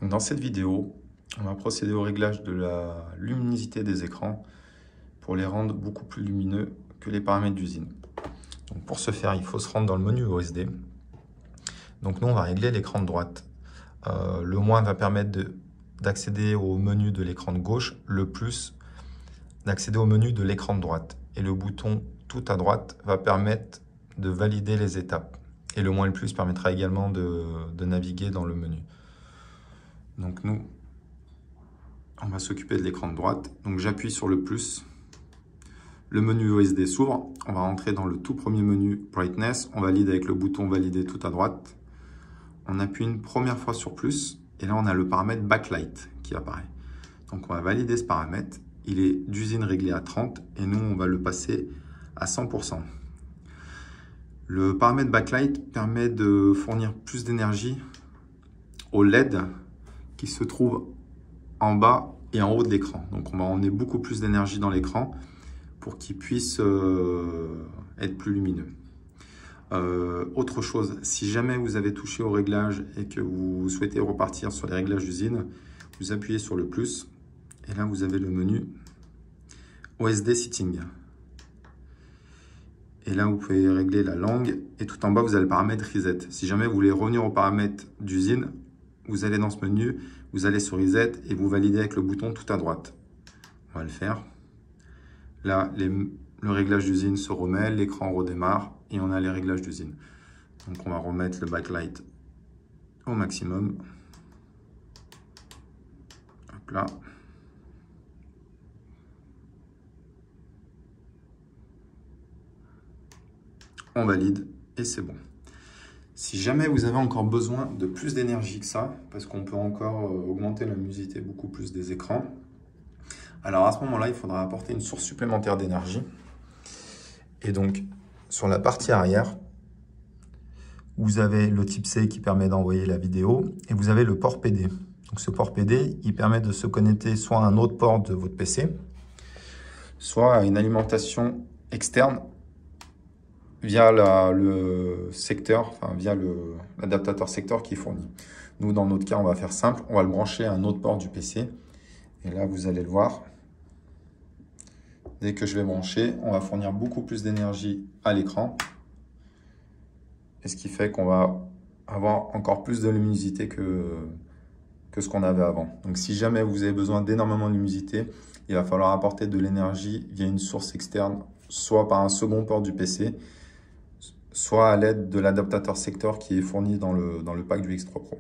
Dans cette vidéo, on va procéder au réglage de la luminosité des écrans pour les rendre beaucoup plus lumineux que les paramètres d'usine. Donc pour ce faire, il faut se rendre dans le menu OSD. Donc nous, on va régler l'écran de droite. Le moins va permettre d'accéder au menu de l'écran de gauche, le plus d'accéder au menu de l'écran de droite. Et le bouton tout à droite va permettre de valider les étapes. Et le moins et le plus permettra également de naviguer dans le menu. Donc nous, on va s'occuper de l'écran de droite. Donc j'appuie sur le plus. Le menu OSD s'ouvre. On va rentrer dans le tout premier menu Brightness. On valide avec le bouton valider tout à droite. On appuie une première fois sur plus. Et là, on a le paramètre Backlight qui apparaît. Donc on va valider ce paramètre. Il est d'usine réglé à 30 et nous, on va le passer à 100%. Le paramètre Backlight permet de fournir plus d'énergie au LED qui se trouve en bas et en haut de l'écran. Donc on va emmener beaucoup plus d'énergie dans l'écran pour qu'il puisse être plus lumineux. Autre chose, si jamais vous avez touché au réglage et que vous souhaitez repartir sur les réglages d'usine, vous appuyez sur le plus et là vous avez le menu OSD Setting. Et là vous pouvez régler la langue et tout en bas vous avez le paramètre Reset. Si jamais vous voulez revenir au paramètre d'usine, vous allez dans ce menu, vous allez sur Reset et vous validez avec le bouton tout à droite. On va le faire. Là, le réglage d'usine se remet, l'écran redémarre et on a les réglages d'usine. Donc on va remettre le backlight au maximum. Hop là. On valide et c'est bon. Si jamais vous avez encore besoin de plus d'énergie que ça, parce qu'on peut encore augmenter la luminosité beaucoup plus des écrans, alors à ce moment-là, il faudra apporter une source supplémentaire d'énergie. Et donc, sur la partie arrière, vous avez le type C qui permet d'envoyer la vidéo et vous avez le port PD. Donc ce port PD, il permet de se connecter soit à un autre port de votre PC, soit à une alimentation externe via le secteur, enfin via l'adaptateur secteur qui est fourni. Nous, dans notre cas, on va faire simple, on va le brancher à un autre port du PC. Et là, vous allez le voir. Dès que je vais brancher, on va fournir beaucoup plus d'énergie à l'écran. Et ce qui fait qu'on va avoir encore plus de luminosité que ce qu'on avait avant. Donc si jamais vous avez besoin d'énormément de luminosité, il va falloir apporter de l'énergie via une source externe, soit par un second port du PC, soit à l'aide de l'adaptateur secteur qui est fourni dans le pack du X3 Pro.